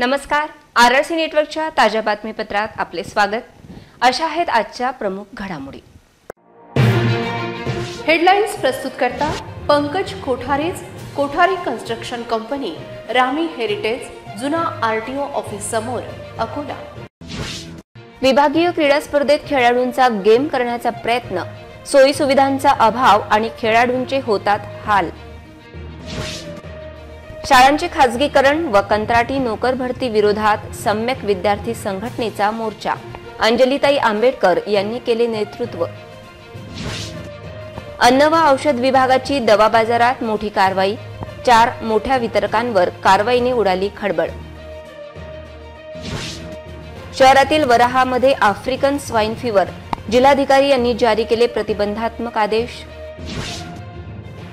नमस्कार, आरआरसी नेटवर्कच्या ताज्या बातमीपत्रात आपले स्वागत। अशा आहेत आजच्या प्रमुख घडामोडी। हेडलाइन्स प्रस्तुत करता पंकज कोठारेज, कोठारी कन्स्ट्रक्शन कंपनी, रामी हेरिटेज, जुना आरटीओ ऑफिस समोर, अकोला। विभागीय क्रीडा स्पर्धेत खेळाडूंचा गेम करण्याचा प्रयत्न, सोयी सुविधांचा अभाव आणि खेळाडूंचे होतात हाल। शाळांचे खासगीकरण व कंत्राटी नोकर भरती विरोधात सम्यक विद्यार्थी संघटनेचा मोर्चा, अंजलीताई आंबेडकर यांनी केले नेतृत्व। अन्न व औषध विभागाची दवा बाजारात मोठी कारवाई, 4 मोठ्या वितरकांवर कारवाईने उडाली खळबळ। शहरातील वराहामध्ये आफ्रिकन स्वाईन फीवर, जिल्हाधिकारी यांनी जारी केले प्रतिबंधात्मक आदेश।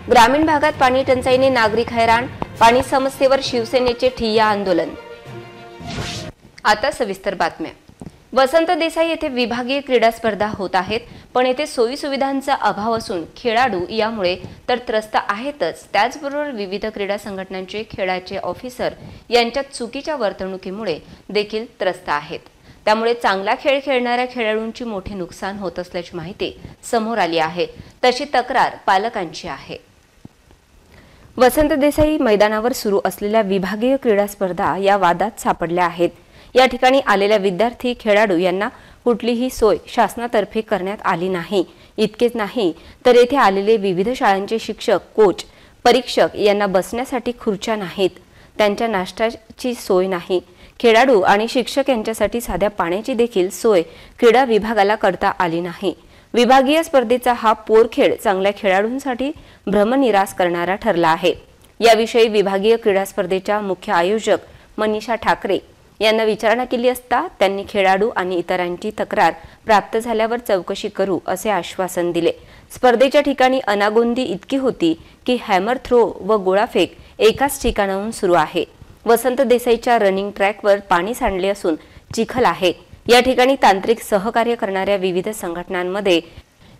ग्रामीण भागात पाणी टंचाईने नागरिक हैराण, पाणी समस्येवर शिवसेनेचे ठिय्या आंदोलन। आता सविस्तर बातम्या। वसंत देसाई येथे विभागीय क्रीडा स्पर्धा होत आहेत, पण येथे सोयी सुविधांचा अभाव असून खेळाडू यामुळे तर त्रस्त आहेतच, त्याचबरोबर विविध क्रीडा संघटनांचे खेळाचे ऑफिसर यांच्यात चुकीच्या वर्तणुकीमुळे देखील त्रस्त आहेत। त्यामुळे चांगला खेळ खेळणाऱ्या खेळाडूंची मोठे नुकसान होत असल्याची माहिती समोर आली आहे। तशी तक्रार पालकांची आहे। वसंत देसाई मैदानावर सुरू असलेल्या विभागीय क्रीडा स्पर्धा या वादात सापडल्या आहेत। या ठिकाणी आलेल्या विद्यार्थी खेळाडू यांना कुठलीही सोय शासनातर्फे करण्यात आली नाही। इतकेच नाही तर येथे आलेले विविध शाळांचे शिक्षक, कोच, परीक्षक यांना बसण्यासाठी खुर्च्या नाहीत, त्यांच्या नाश्त्याची सोय नाही। खेळाडू आणि शिक्षक यांच्यासाठी साध्या पाण्याची देखील सोय क्रीडा विभागाला करता आली नाही। विभागीय स्पर्धेचा हा पोरखेळ चांगल्या खेळाडूंसाठी भ्रमनिरास करणारा ठरला आहे। याविषयी विभागीय क्रीडा स्पर्धेच्या मुख्य आयोजक मनीषा ठाकरे यांना विचारणा केली असता त्यांनी खेळाडू आणि इतरांची तक्रार प्राप्त झाल्यावर चौकशी करू असे आश्वासन दिले। स्पर्धेच्या ठिकाणी अनागोंदी इतकी होती की हॅमर थ्रो व गोळाफेक एकाच ठिकाणाहून सुरू आहे। वसंत देसाईच्या रनिंग ट्रॅकवर पाणी सांडले असून चिखल आहे। या ठिकाणी तांत्रिक सहकार्य करणाऱ्या विविध संघटनांमध्ये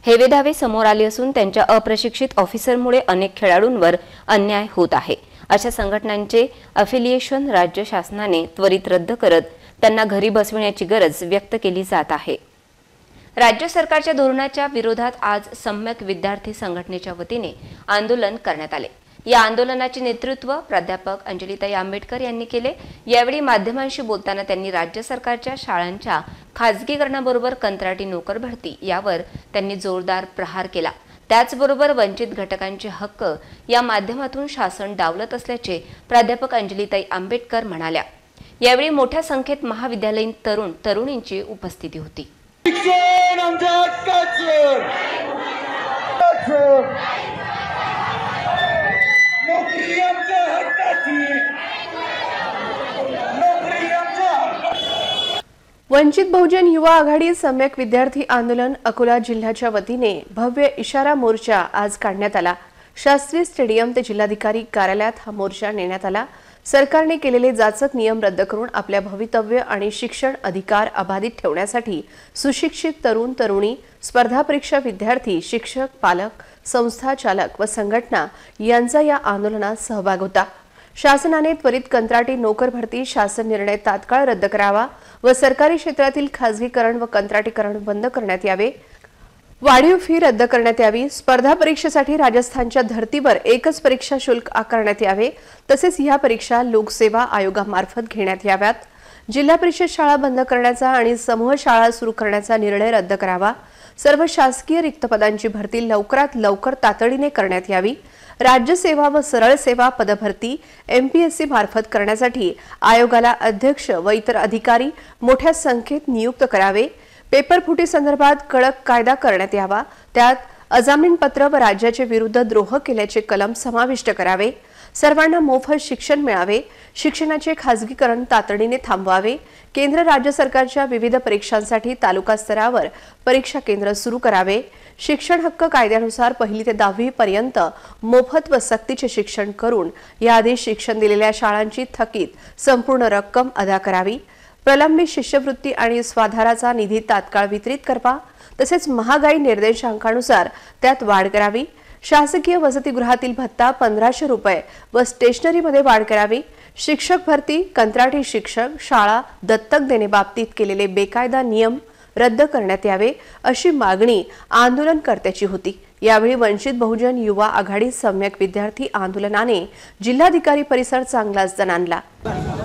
हेवेदावे समोर आले असून त्यांच्या अप्रशिक्षित ऑफिसरमुळे अनेक खेळाडूंवर अन्याय होत आहे। अशा संघटनांचे अफिलिएशन राज्य शासनाने त्वरित रद्द करत त्यांना घरी बसविण्याची गरज व्यक्त केली जात आहे। राज्य सरकारच्या धोरणाच्या विरोधात आज सम्यक विद्यार्थी संघटनेच्या वतीने आंदोलन करण्यात आले। या आंदोलनाचे नेतृत्व प्राध्यापक अंजलीताई आंबेडकर यांनी केले। यावेळी माध्यमांशी बोलताना त्यांनी राज्य सरकारच्या शाळांच्या खासगीकरणाबरोबर कंत्राटी नोकर भरती यावर त्यांनी जोरदार प्रहार केला। त्याचबरोबर वंचित घटकांचे हक्क या माध्यमातून शासन डावलत असल्याचे प्राध्यापक अंजलीताई आंबेडकर म्हणाल्या। यावेळी मोठ्या संख्येत महाविद्यालयीन तरुण तरुणींची उपस्थिती होती। वंचित बहुजन युवा आघाडी सम्यक विद्यार्थी आंदोलन अकोला जिल्ह्याच्या वतीने भव्य इशारा मोर्चा आज काढण्यात आला। शास्त्री स्टेडियम ते जिल्हाधिकारी कार्यालयात हा मोर्चा नेण्यात आला। सरकारने केलेले जाचक नियम रद्द करून आपल्या भवितव्य आणि शिक्षण अधिकार अबाधित ठेवण्यासाठी सुशिक्षित तरुण तरुणी, स्पर्धा परीक्षा विद्यार्थी, शिक्षक, पालक, संस्था चालक व संघटना यांचा या आंदोलनात सहभाग होता। शासनाने त्वरित कंत्राटी नोकर भरती शासन निर्णय तात्काळ रद्द करावा व सरकारी क्षेत्रातील खासगीकरण व कंत्राटीकरण बंद करण्यात यावे। वाढीव फी रद्द करण्यात यावी। स्पर्धा परीक्षेसाठी राजस्थानच्या धर्तीवर एकच परीक्षा शुल्क आकारण्यात यावे। तसेच या परीक्षा लोकसेवा आयोगामार्फत घेण्यात याव्यात। जिल्हा परिषद शाळा बंद करण्याचा आणि समूह शाळा सुरू करण्याचा निर्णय रद्द करावा। सर्व शासकीय रिक्त पदांची भरती लवकरात लवकर तातडीने करण्यात यावी। राज्य सेवा व सरळ सेवा पदभरती एमपीएससी मार्फत करण्यासाठी आयोगाला अध्यक्ष व इतर अधिकारी मोठ्या संख्येत नियुक्त करावे। पेपरफुटी संदर्भात कडक कायदा करण्यात यावा। त्यात अजामीनपत्र व राज्याचे विरुद्ध द्रोह केल्याचे कलम समाविष्ट करावे। सर्वांना मोफत शिक्षण मिळावे। शिक्षणाचे खासगीकरण तातडीने थांबवावे। केंद्र राज्य सरकारच्या विविध परीक्षांसाठी तालुका स्तरावर परीक्षा केंद्र सुरू करावे। शिक्षण हक्क कायद्यानुसार 1ली ते 10वी पर्यंत मोफत व सक्तीचे शिक्षण करून याआधी शिक्षण दिलेल्या शाळांची थकीत संपूर्ण रक्कम अदा करावी। प्रलंबित शिष्यवृत्ती आणि स्वाधाराचा निधी तात्काळ वितरित करावा। तसेच महागाई निर्देशांकानुसार त्यात वाढ करावी। शासकीय वसतिगृहातील भत्ता 1500 रुपये व स्टेशनरीमध्ये वाढ करावी। शिक्षक भरती, कंत्राटी शिक्षक, शाळा दत्तक देण्याबाबतीत केलेले बेकायदा नियम रद्द करण्यात यावे अशी मागणी आंदोलनकर्त्याची होती। यावेळी वंचित बहुजन युवा आघाडी सम्यक विद्यार्थी आंदोलनाने जिल्हाधिकारी परिसर चांगलाच दणाणला।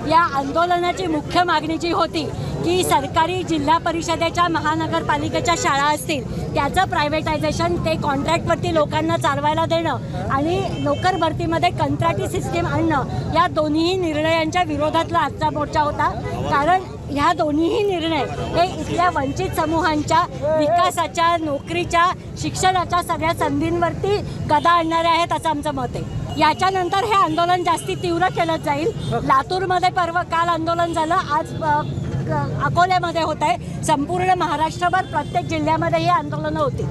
या आंदोलनाची मुख्य मागणी जी होती की सरकारी जिल्हा परिषदेच्या महानगरपालिकेच्या शाळा असतील त्याचं प्रायव्हेटायझेशन, ते कॉन्ट्रॅक्टवरती लोकांना चालवायला देणं आणि नोकर भरतीमध्ये कंत्राटी सिस्टीम आणणं, या दोन्ही निर्णयांच्या विरोधातला आजचा मोर्चा होता। कारण ह्या दोन्हीही निर्णय हे इथल्या वंचित समूहांच्या विकासाच्या, नोकरीच्या, शिक्षणाच्या सगळ्या संधींवरती गदा आणणारे आहेत असं आमचं मत आहे। याच्यानंतर हे आंदोलन जास्ती तीव्र केलं जाईल। लातूरमध्ये काल आंदोलन झालं, आज अकोल्यामध्ये होत आहे। संपूर्ण महाराष्ट्रभर प्रत्येक जिल्ह्यामध्ये ही आंदोलनं होती।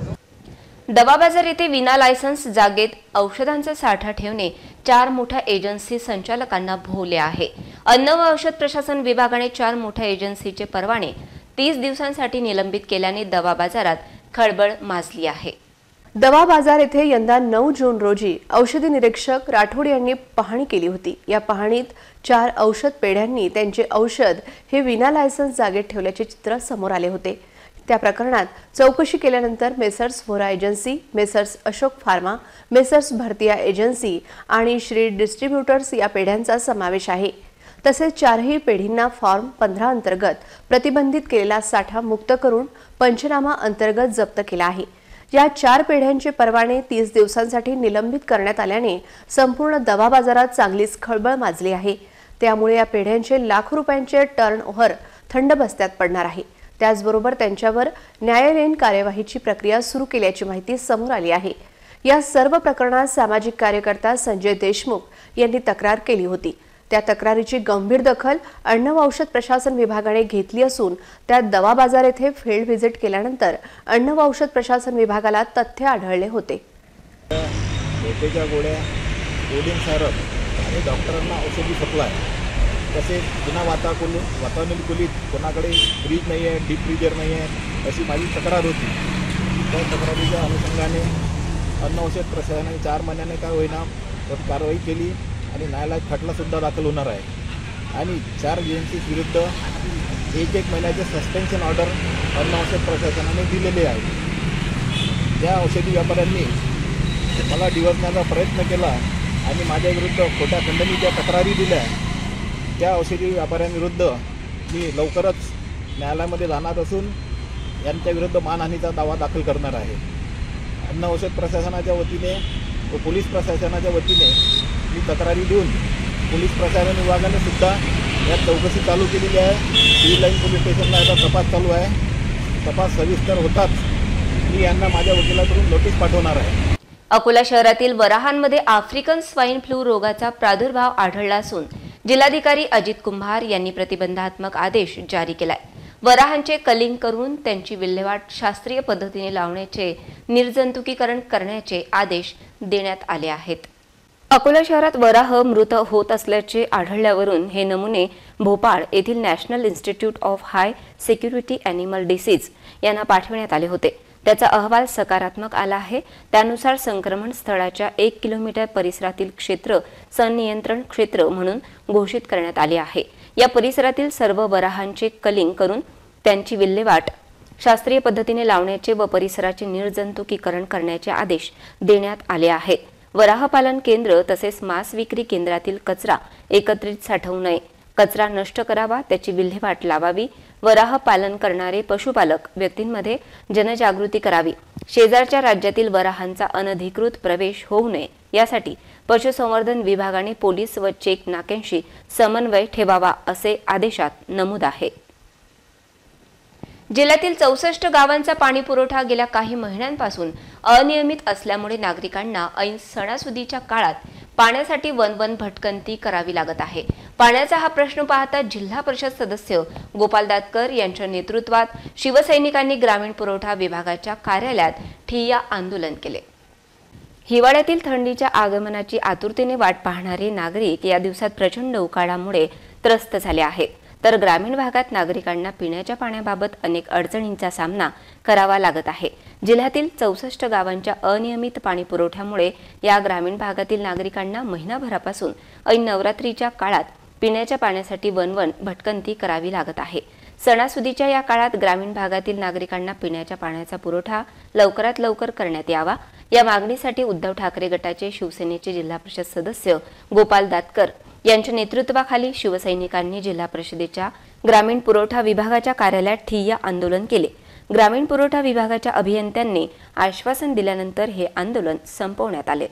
दवा बाजार येथे विना लायसन्स जागेत औषधांचा साठा ठेवणे 4 मोठ्या एजन्सी संचालकांना भोवले आहे। अन्न व औषध प्रशासन विभागाने 4 मोठ्या एजन्सीचे परवाने 30 दिवसांसाठी निलंबित केल्याने दवा बाजारात खळबळ माजली आहे। दवा बाजार येथे यंदा 9 जून रोजी औषधी निरीक्षक राठोड यांनी पाहणी केली होती। या पाहणीत 4 औषध पेढ्यांनी त्यांचे औषध हे विना लायसन्स जागेत ठेवल्याचे चित्र समोर आले होते। त्या प्रकरणात चौकशी केल्यानंतर messrs Vohra agency, messrs Ashok pharma, messrs Bhartiya agency आणि श्री डिस्ट्रीब्युटर्स या पेढ्यांचा समावेश आहे। तसेच 4ही पेढींना फॉर्म 15 अंतर्गत प्रतिबंधित केलेला साठा मुक्त करून पंचनामा अंतर्गत जप्त केला आहे। या 4 पेढ्यांचे परवाने 30 दिवसांसाठी निलंबित करण्यात आल्याने संपूर्ण दवा बाजारात चांगलीच खळबळ माजली आहे। त्यामुळे या पेढ्यांचे लाखो रुपयांचे टर्नओव्हर थंड बस्त्यात पडणार आहे। त्याचबरोबर त्यांच्यावर न्यायालयीन कार्यवाहीची प्रक्रिया सुरू केल्याची माहिती समोर आली आहे। या सर्व प्रकरणात सामाजिक कार्यकर्ता संजय देशमुख यांनी तक्रार केली होती। त्या तक्रारीची गंभीर दखल अन्न व औषध प्रशासन विभागाने घेतली असून त्यात दवा बाजार येथे फील्ड व्हिजिट केल्यानंतर अन्न व औषध प्रशासन विभागाला तथ्य आढळले होते। झोपेच्या गोळ्या, कोडिंग सारप आणि डॉक्टरांना औषधी सप्लाय, तसेच बिना वातानुकूलित कोणाकडे फ्रीज नाही आहे, डीप फ्रीजर नाही आहे अशी माझी तक्रार होती। त्या तक्रारीच्या अनुषंगाने अन्न औषध प्रशासनाने 4 महिन्याने काय होईना कारवाई केली आणि न्यायालयात खटलासुद्धा दाखल होणार आहे। आणि 4 एजन्सीज विरुद्ध 1 महिन्याचे सस्पेन्शन ऑर्डर अन्न औषध प्रशासनाने दिलेले आहे। त्या औषधी व्यापाऱ्यांनी मला डिवचण्याचा प्रयत्न केला आणि माझ्या विरुद्ध खोट्या खंडणी ज्या तक्रारी दिल्या, त्या औषधी व्यापाऱ्यांविरुद्ध मी लवकरच न्यायालयामध्ये जाणार असून यांच्या विरुद्ध मानहानीचा दावा दाखल करणार आहे। अन्न औषध प्रशासनाच्या वतीने व पोलीस प्रशासनाच्या वतीने मी तक्रारी देऊन पोलीस प्रशासन विभागाने सुद्धा यात चौकशी चालू केलेली आहे। सिव्हिल लाईन पोलीस स्टेशनला याचा तपास चालू आहे। तपास सविस्तर होताच मी यांना माझ्या वकिलाकडून नोटीस पाठवणार आहे। अकोला शहरातील वराहांमध्ये आफ्रिकन स्वाईन फ्लू रोगाचा प्रादुर्भाव आढळला असून जिल्हाधिकारी अजित कुंभार यांनी प्रतिबंधात्मक आदेश जारी केलाय। वराहांचे कलिंग करून त्यांची विल्हेवाट शास्त्रीय पद्धतीने लावण्याचे, निर्जंतुकीकरण करण्याचे आदेश देण्यात आले आहेत। अकोला शहरात वराह मृत होत असल्याचे आढळल्यावरून हे नमुने भोपाळ येथील national institute of high security animal disease यांना पाठवण्यात आले होते। त्याचा अहवाल सकारात्मक आला आहे। त्यानुसार संक्रमण स्थळाच्या 1 किलोमीटर परिसरातील क्षेत्र संनियंत्रण क्षेत्र म्हणून घोषित करण्यात आले आहे। या परिसरातील सर्व वराहांचे कलिंग करून त्यांची विल्हेवाट शास्त्रीय पद्धतीने लावण्याचे व परिसराचे निर्जंतुकीकरण करण्याचे आदेश देण्यात आले आहेत। वराह पालन केंद्र तसेच मांस विक्री केंद्रातील कचरा एकत्रित साठवू नये, कचरा नष्ट करावा, त्याची विल्हेवाट लावावी। वराह पालन करणारे पशुपालक व्यक्तींमध्ये जनजागृती करावी। शेजारच्या राज्यातील वराहांचा अनधिकृत प्रवेश होऊ नये यासाठी पशुसंवर्धन विभागाने पोलीस व चेक नाक्यांशी समन्वय ठेवावा असे आदेशात नमूद आहे। जिल्ह्यातील 64 गावांचा पाणी पुरवठा गेल्या काही महिन्यांपासून अनियमित असल्यामुळे नागरिकांना ऐन सणासुदीच्या काळात पाण्यासाठी वन भटकंती करावी लागत आहे। पाण्याचा हा प्रश्न पाहता जिल्हा परिषद सदस्य गोपाल दातकर यांच्या नेतृत्वात शिवसैनिकांनी ग्रामीण पुरवठा विभागाच्या कार्यालयात ठिय्या आंदोलन केले। हिवाळ्यातील थंडीच्या आगमनाची आतुरतेने वाट पाहणारे नागरिक या दिवसात प्रचंड उकाड्यामुळे त्रस्त झाले आहेत, तर ग्रामीण भागात नागरिकांना पिण्याच्या पाण्याबाबत अनेक अडचणींचा सामना करावा लागत आहे। जिल्ह्यातील 64 गावांच्या अनियमित पाणी पुरवठ्यामुळे या ग्रामीण भागातील नागरिकांना महिनाभरापासून ऐन नवरात्रीच्या काळात पिण्याच्या पाण्यासाठी वणवण भटकंती करावी लागत आहे। सणासुदीच्या या काळात ग्रामीण भागातील नागरिकांना पिण्याच्या पाण्याचा पुरवठा लवकरात लवकर करण्यात यावा या मागणीसाठी उद्धव ठाकरे गटाचे शिवसेनेचे जिल्हा परिषद सदस्य गोपाल दातकर यांच्या नेतृत्वाखाली शिवसैनिकांनी जिल्हा परिषदेच्या ग्रामीण पुरवठा विभागाच्या कार्यालयात ठिय्या आंदोलन केले। ग्रामीण पुरवठा विभागाच्या अभियंत्यांनी आश्वासन दिल्यानंतर हे आंदोलन संपवण्यात आले।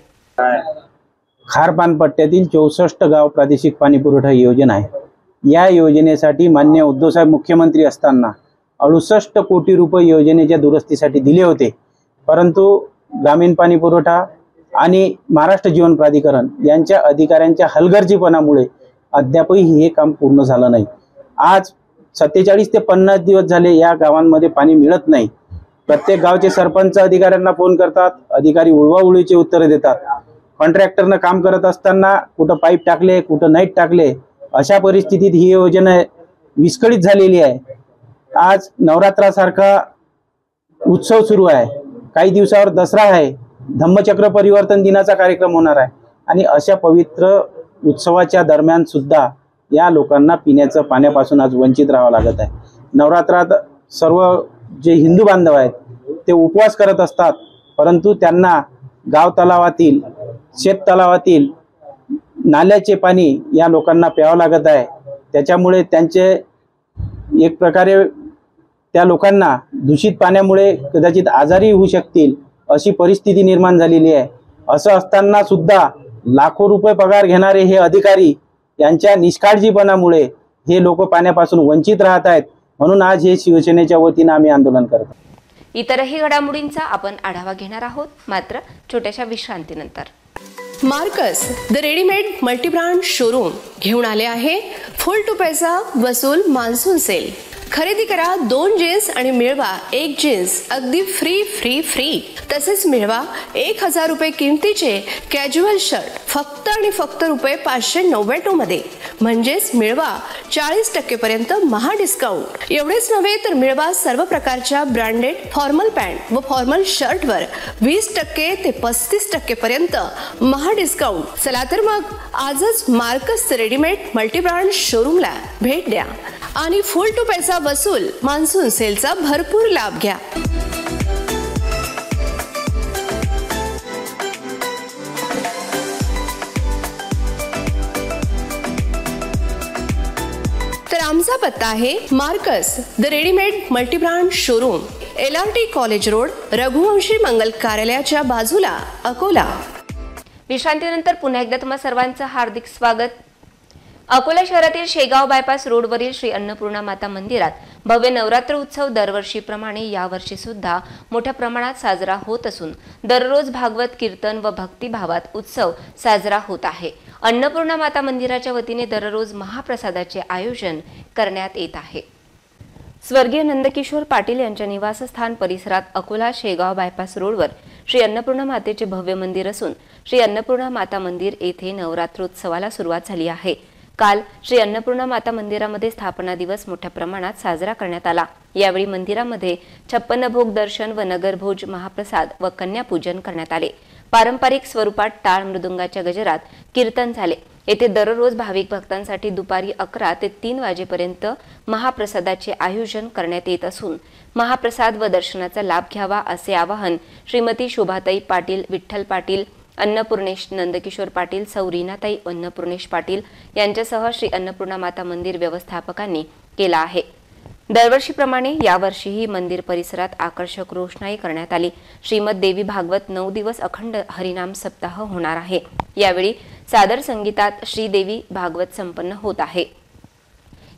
खारपान पट्ट्यातील 64 गाव प्रादेशिक पाणी पुरवठा योजना आहे। या योजनेसाठी माननीय उद्धवसाहेब मुख्यमंत्री असताना 68 कोटी रुपये योजनेच्या दुरुस्तीसाठी दिले होते, परंतु ग्रामीण पाणी पुरवठा आणि महाराष्ट्र जीवन प्राधिकरण यांच्या अधिकाऱ्यांच्या हलगर्जीपणामुळे अद्यापही हे काम पूर्ण झालं नाही। आज 47 ते 50 दिवस झाले या गावांमध्ये पाणी मिळत नाही। प्रत्येक गावचे सरपंच अधिकाऱ्यांना फोन करतात, अधिकारी उळवाउळीचे उत्तरे देतात। कॉन्ट्रॅक्टरनं काम करत असताना कुठं पाईप टाकले कुठं नाही टाकले, अशा परिस्थितीत ही योजना विस्कळीत झालेली आहे। आज नवरात्रासारखा उत्सव सुरू आहे, काही दिवसावर दसरा आहे, धम्मचक्र परिवर्तन दिनाचा कार्यक्रम होणार आहे आणि अशा पवित्र उत्सवाच्या दरम्यान सुद्धा या लोकांना पिण्याच्या पाण्यापासून आज वंचित राहावं लागत आहे। नवरात्रात सर्व जे हिंदू बांधव आहेत ते उपवास करत असतात, परंतु त्यांना गाव तलावातील शेत तलावातील नाल्याचे पाणी या लोकांना प्यावं लागत आहे। त्याच्यामुळे त्यांचे एक प्रकारे त्या लोकांना दूषित पाण्यामुळे कदाचित आजारी होऊ शकतील अशी परिस्थिती निर्माण झालेली आहे। असं असताना सुद्धा लाखो रुपये पगार घेणारे हे अधिकारी यांच्या निष्काळजीपणामुळे हे लोक पाण्यापासून वंचित राहत आहेत। म्हणून आज हे शिवसेनेच्या वतीने आम्ही आंदोलन करतो। इतरही घडामोडींचा आपण आढावा घेणार आहोत, मात्र छोट्याशा विश्रांतीनंतर। Marcus the readymade multibrand showroom घेऊन आले आहे फुल टू पैसा वसूल मान्सून सेल। खरेदी करा 2 जीन्स आणि मिळवा 1 जीन्स अगदी फ्री फ्री फ्री। तसेच मिळवा 1000 रुपये किमतीचे कॅज्युअल शर्ट फक्त आणि फक्त रुपये 599 मध्ये, म्हणजेच मिळवा 40% पर्यंत महा डिस्काउंट। एवढेच नव्हे तर मिळवा सर्व प्रकारच्या ब्रँडेड फॉर्मल पॅन्ट व फॉर्मल शर्टवर 20% ते 35% पर्यंत महा डिस्काउंट। चला तर मग आजच मार्कस रेडीमेड मल्टीब्रँड शोरूमला भेट द्या आणि फुल टू पैसा वसूल मान्सून सेलचा भरपूर लाभ घ्या। तर आमचा पत्ता आहे Marcus the readymade multibrand showroom, LRT college road, Raghuvanshi Mangal कार्यालयाच्या बाजूला, अकोला। विश्रांतीनंतर पुन्हा एकदा तुम्हा सर्वांचं हार्दिक स्वागत। अकोला शहरातील शेगाव बायपास रोडवरील श्री अन्नपूर्णा माता मंदिरात भव्य नवरात्र उत्सव दरवर्षीप्रमाणे यावर्षी सुद्धा मोठ्या प्रमाणात साजरा होत असून दररोज भागवत कीर्तन व भक्तिभावात उत्सव साजरा होत आहे। अन्नपूर्णा माता मंदिराच्या वतीने दररोज महाप्रसादाचे आयोजन करण्यात येत आहे। स्वर्गीय नंदकिशोर पाटील यांच्या निवासस्थान परिसरात अकोला शेगाव बायपास रोडवर श्री अन्नपूर्णा मातेचे भव्य मंदिर असून श्री अन्नपूर्णा माता मंदिर येथे नवरात्रोत्सवाला सुरुवात झाली आहे। काल श्री अन्नपूर्णा माता मंदिरामध्ये स्थापना दिवस मोठ्या प्रमाणात साजरा करण्यात आला। यावेळी मंदिरामध्ये 56 भोग दर्शन व नगरभोज महाप्रसाद व कन्यापूजन करण्यात आले। पारंपरिक स्वरूपात टाळ मृदुंगाच्या गजरात कीर्तन झाले। येथे दररोज भाविक भक्तांसाठी दुपारी 11 ते 3 वाजेपर्यंत महाप्रसादाचे आयोजन करण्यात येत असून महाप्रसाद व दर्शनाचा लाभ घ्यावा असे आवाहन श्रीमती शोभाताई पाटील, विठ्ठल पाटील, अन्नपूर्णेश नंदकिशोर पाटील, सौ रीनाताई अन्नपूर्णेश पाटील यांच्यासह श्री अन्नपूर्णा माता मंदिर व्यवस्थापकांनी केला आहे। दरवर्षीप्रमाणे यावर्षीही मंदिर परिसरात आकर्षक रोषणाई करण्यात आली। श्रीमद देवी भागवत 9 दिवस अखंड हरिनाम सप्ताह होणार आहे। यावेळी सादर संगीतात श्रीदेवी भागवत संपन्न होत आहे।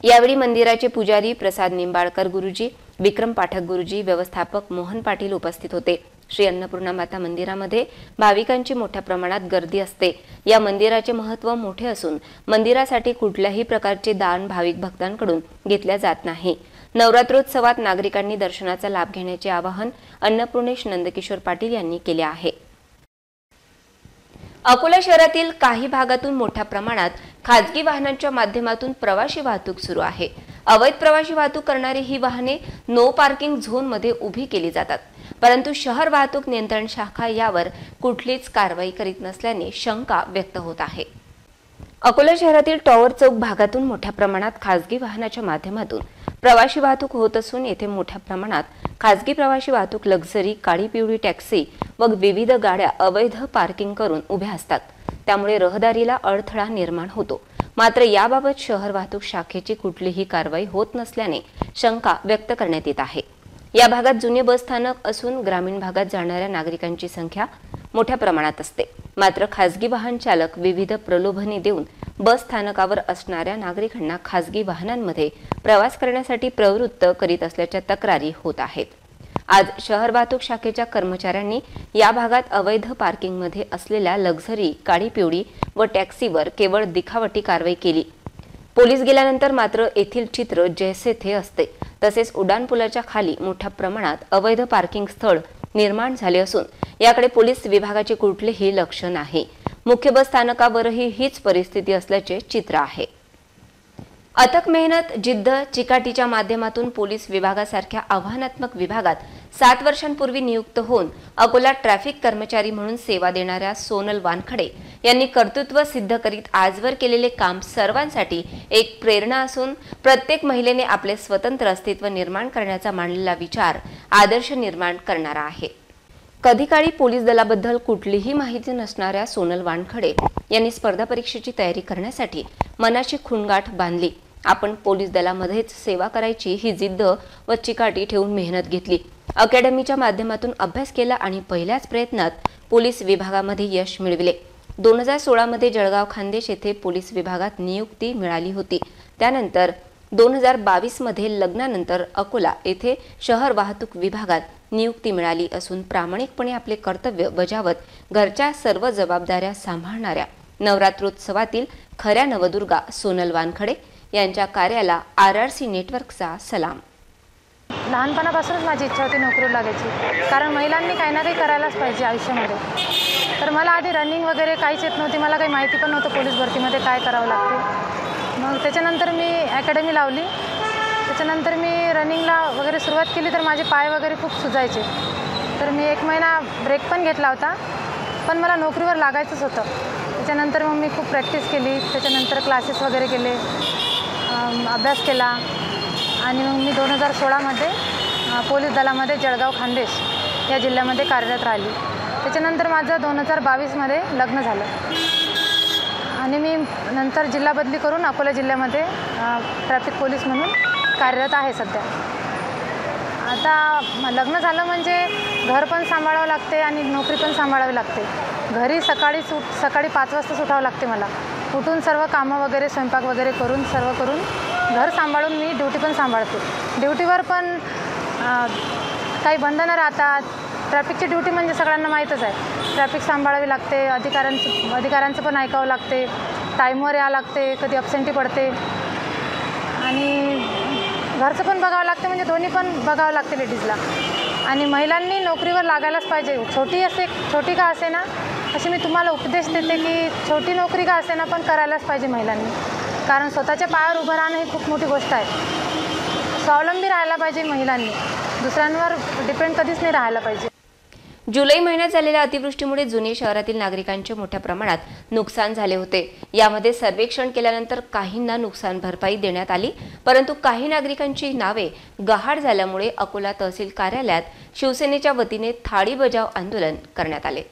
यावेळी मंदिराचे पुजारी प्रसाद निंबाळकर गुरुजी, विक्रम पाठक गुरुजी, व्यवस्थापक मोहन पाटील उपस्थित होते। श्री अन्नपूर्णा माता मंदिरामध्ये भाविकांची मोठ्या प्रमाणात गर्दी असते। या मंदिराचे महत्त्व मोठे असून मंदिरासाठी कुठल्याही प्रकारचे दान भाविक भक्तांकडून घेतले जात नाही। नवरात्रोत्सवात नागरिकांनी दर्शनाचा लाभ घेण्याचे आवाहन अन्नपूर्णेश नंदकिशोर पाटील यांनी केले आहे। अकोला शहरातील काही भागातून मोठ्या प्रमाणात खाजगी वाहनांच्या माध्यमातून प्रवासी वाहतूक सुरू आहे। अवैध प्रवासी वाहतूक करणारी ही वाहने नो पार्किंग झोन मध्ये उभी केली जातात, परंतु शहर वाहतूक नियंत्रण शाखा यावर कुठलीच कारवाई करीत नसल्याने शंका व्यक्त होत आहे। अकोला शहरातील टॉवर चौक भागातून मोठ्या प्रमाणात खासगी वाहनाच्या माध्यमातून प्रवासी वाहतूक होत असून येथे मोठ्या प्रमाणात खासगी प्रवासी वाहतूक, लक्झरी, काळी पिवळी टॅक्सी व विविध गाड्या अवैध पार्किंग करून उभ्या असतात। त्यामुळे रहदारीला अडथळा निर्माण होतो। मात्र याबाबत शहर वाहतूक शाखेची कुठलीही कारवाई होत नसल्याने शंका व्यक्त करण्यात येत आहे। या भागात जुने बस स्थानक असून ग्रामीण भागात जाणाऱ्या नागरिकांची संख्या मोठ्या प्रमाणात असते। मात्र खासगी वाहन चालक विविध प्रलोभने देऊन बस स्थानकावर असणाऱ्या नागरिकांना खासगी वाहनांमध्ये प्रवास करण्यासाठी प्रवृत्त करीत असल्याच्या तक्रारी होत आहेत। आज शहर वाहतूक शाखेच्या कर्मचाऱ्यांनी या भागात अवैध पार्किंगमध्ये असलेल्या लक्झरी, काळी पिवळी व टॅक्सीवर केवळ दिखावटी कारवाई केली। पोलीस गेल्यानंतर मात्र येथील चित्र जैसे थे असते। तसेच उड्डाणपुलाच्या खाली मोठ्या प्रमाणात अवैध पार्किंग स्थळ निर्माण झाले असून याकडे पोलीस विभागाचे कुठलेही लक्ष नाही। मुख्य बस स्थानकावरही हीच परिस्थिती असल्याचे चित्र आहे। अथक मेहनत, जिद्द, चिकाटीच्या माध्यमातून पोलीस विभागासारख्या आव्हानात्मक विभागात 7 वर्षांपूर्वी नियुक्त होऊन अकोला ट्रॅफिक कर्मचारी म्हणून सेवा देणाऱ्या सोनल वानखडे यांनी कर्तृत्व सिद्ध करीत आजवर केलेले काम सर्वांसाठी एक प्रेरणा असून प्रत्येक महिलेने आपले स्वतंत्र अस्तित्व निर्माण करण्याचा मांडलेला विचार आदर्श निर्माण करणारा आहे। कधी काळी पोलीस दलाबद्दल कुठलीही माहिती नसणाऱ्या सोनल वानखडे यांनी स्पर्धा परीक्षेची तयारी करण्यासाठी मनाची खुणगाठ बांधली। आपण पोलीस दलामध्येच सेवा करायची ही जिद्द व चिकाटी ठेवून मेहनत घेतली। अकॅडमीच्या माध्यमातून अभ्यास केला आणि पहिल्याच प्रयत्नात पोलीस विभागामध्ये यश मिळविले। 2016 मध्ये जळगाव खान्देश येथे पोलीस विभागात नियुक्ती मिळाली होती। त्यानंतर 2022 मध्ये लग्नानंतर अकोला येथे शहर वाहतूक विभागात नियुक्ती मिळाली असून प्रामाणिकपणे आपले कर्तव्य बजावत घरच्या सर्व जबाबदाऱ्या सांभाळणाऱ्या नवरात्रोत्सवातील खऱ्या नवदुर्गा सोनल वानखडे यांच्या कार्याला RRC नेटवर्कचा सलाम। लहानपणापासूनच माझी इच्छा होती नोकरीला लागायची, कारण महिलांनी काही ना काही करायलाच पाहिजे आयुष्यामध्ये। तर मला आधी रनिंग वगैरे काहीच येत नव्हती, मला काही माहिती पण नव्हतं पोलीस भरतीमध्ये काय करावं लागते। मग त्याच्यानंतर मी अकॅडमी लावली। त्याच्यानंतर मी रनिंगला वगैरे सुरुवात केली तर माझे पाय वगैरे खूप सुजायचे। तर मी 1 महिना ब्रेक पण घेतला होता, पण मला नोकरीवर लागायचंच होतं। त्याच्यानंतर मग मी खूप प्रॅक्टिस केली, त्याच्यानंतर क्लासेस वगैरे केले, अभ्यास केला आणि मग मी 2016 मध्ये पोलीस दलामध्ये जळगाव खान्देश या जिल्ह्यामध्ये कार्यरत राहिली। त्याच्यानंतर माझं 2022 मध्ये लग्न झालं आणि मी नंतर जिल्हा बदली करून अकोला जिल्ह्यामध्ये ट्रॅफिक पोलीस म्हणून कार्यरत आहे सध्या। आता लग्न झालं म्हणजे घर पण सांभाळावं लागते आणि नोकरी पण सांभाळावी लागते। घरी सकाळी 5 वाजता उठावं लागते मला। उठून सर्व कामं वगैरे स्वयंपाक वगैरे करून सर्व करून घर सांभाळून मी ड्युटी पण सांभाळते। ड्युटीवर पण काही बंधनं राहतात। ट्रॅफिकची ड्युटी म्हणजे सगळ्यांना माहीतच आहे, ट्रॅफिक सांभाळावी लागते, अधिकाऱ्यांचं पण ऐकावं लागते, टाईमवर यावं लागते, कधी अब्सेंटी पडते आणि घरचं पण बघावं लागते, म्हणजे दोन्ही पण बघावं लागते लेडीजला। आणि महिलांनी नोकरीवर लागायलाच पाहिजे, छोटी का असे ना, असे मी तुम्हाला उपदेश देते की छोटी नोकरी का असे ना पण करायलाच पाहिजे महिलांनी, कारण स्वतःच्या पायावर उभं राहणं ही खूप मोठी गोष्ट आहे। स्वावलंबी राहायला पाहिजे महिलांनी, दुसऱ्यांवर डिपेंड कधीच नाही राहायला पाहिजे। जुलै महिन्यात झालेल्या अतिवृष्टीमुळे जुने शहरातील नागरिकांचे मोठ्या प्रमाणात नुकसान झाले होते। यामध्ये सर्वेक्षण केल्यानंतर काहींना नुकसान भरपाई देण्यात आली, परंतु काही नागरिकांची नावे गहाळ झाल्यामुळे अकोला तहसील कार्यालयात शिवसेनेच्या वतीने थाळी बजाव आंदोलन करण्यात आले।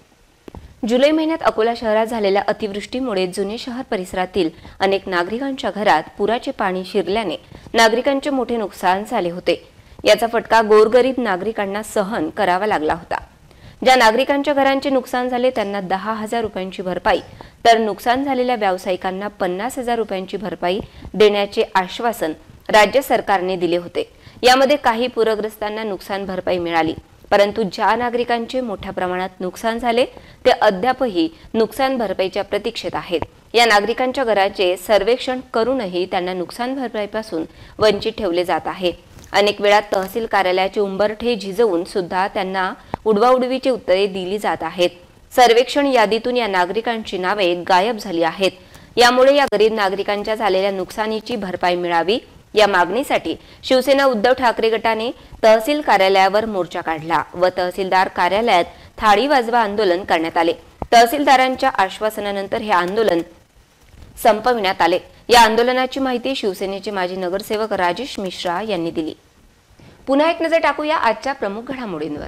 जुलै महिन्यात अकोला शहरात झालेल्या अतिवृष्टीमुळे जुने शहर परिसरातील अनेक नागरिकांच्या घरात पुराचे पाणी शिरल्याने नागरिकांचे मोठे नुकसान झाले होते। याचा फटका गोरगरीब नागरिकांना सहन करावा लागला होता। ज्या नागरिकांच्या घरांचे नुकसान झाले त्यांना 10,000 रुपयांची भरपाई, तर नुकसान झालेल्या व्यावसायिकांना 50,000 रुपयांची भरपाई देण्याचे आश्वासन राज्य सरकारने दिले होते। यामध्ये काही पूरग्रस्तांना नुकसान भरपाई मिळाली, परंतु ज्या नागरिकांचे मोठ्या प्रमाणात नुकसान झाले ते अद्यापही नुकसान भरपाईच्या प्रतीक्षेत आहेत। या नागरिकांच्या घराचे सर्वेक्षण करूनही त्यांना नुकसान भरपाईपासून वंचित ठेवले जात आहे। अनेक वेळा तहसील कार्यालयाचे उंबरठे झिजवून सुद्धा त्यांना उडवाउडवीची उत्तरे दिली जात आहेत। सर्वेक्षण यादीतून या नागरिकांची नावे गायब झाली आहेत। यामुळे या गरीब नागरिकांच्या झालेल्या नुकसानीची भरपाई मिळावी या मागणीसाठी शिवसेना उद्धव ठाकरे गटाने तहसील कार्यालयावर मोर्चा काढला व तहसीलदार कार्यालयात थाळी वाजवा आंदोलन करण्यात आले। तहसीलदारांच्या आश्वासनानंतर हे आंदोलन संपविण्यात आले। या आंदोलनाची माहिती शिवसेनेचे माजी नगरसेवक राजेश मिश्रा यांनी दिली। पुन्हा एक नजर टाकूया आजच्या प्रमुख घडामोडींवर।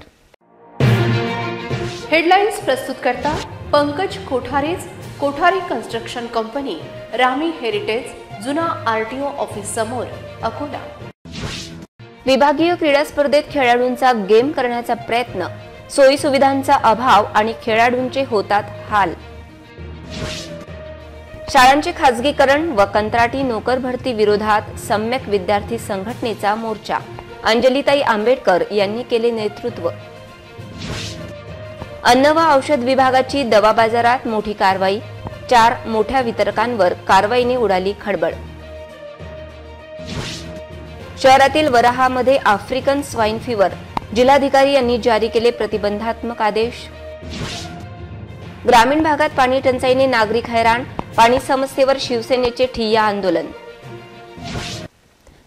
हेडलाईन्स प्रस्तुत करता पंकज कोठारेज, कोठारी कन्स्ट्रक्शन कंपनी, रामी हेरिटेज, जुना आरटीओ ऑफिस समोर, अकोला। विभागीय क्रीडा स्पर्धेत खेळाडूंचा गेम करण्याचा प्रयत्न, सोयी सुविधांचा अभाव आणि खेळाडूंचे होतात हाल। शाळांचे खासगीकरण व कंत्राटी नोकर भरती विरोधात सम्यक विद्यार्थी संघटनेचा मोर्चा, अंजलीताई आंबेडकर यांनी केले नेतृत्व। अन्न व औषध विभागाची दवा बाजारात मोठी कारवाई, 4 मोठ्या वितरकांवर कारवाईने उडाली खळबळ। शहरातील वराहामध्ये आफ्रिकन स्वाईन फिवर, जिल्हाधिकारी यांनी जारी केले प्रतिबंधात्मक आदेश। ग्रामीण भागात पाणी टंचाईने नागरिक हैराण, पाणी समस्येवर शिवसेनेचे ठिय्या आंदोलन।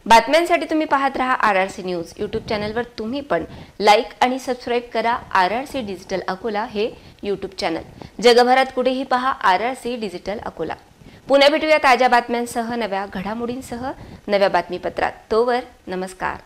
बातम्यांसाठी तुम्ही पाहत रहा RRC न्यूज। यूट्यूब चॅनलवर तुम्ही पण लाईक आणि सबस्क्राईब करा RRC डिजिटल अकोला हे यूट्यूब चॅनल। जगभरात कुठेही पहा RRC डिजिटल अकोला। पुन्हा भेटूया ताज्या बातम्यांसह, नव्या घडामोडींसह, नव्या बातमीपत्रात। तोवर नमस्कार।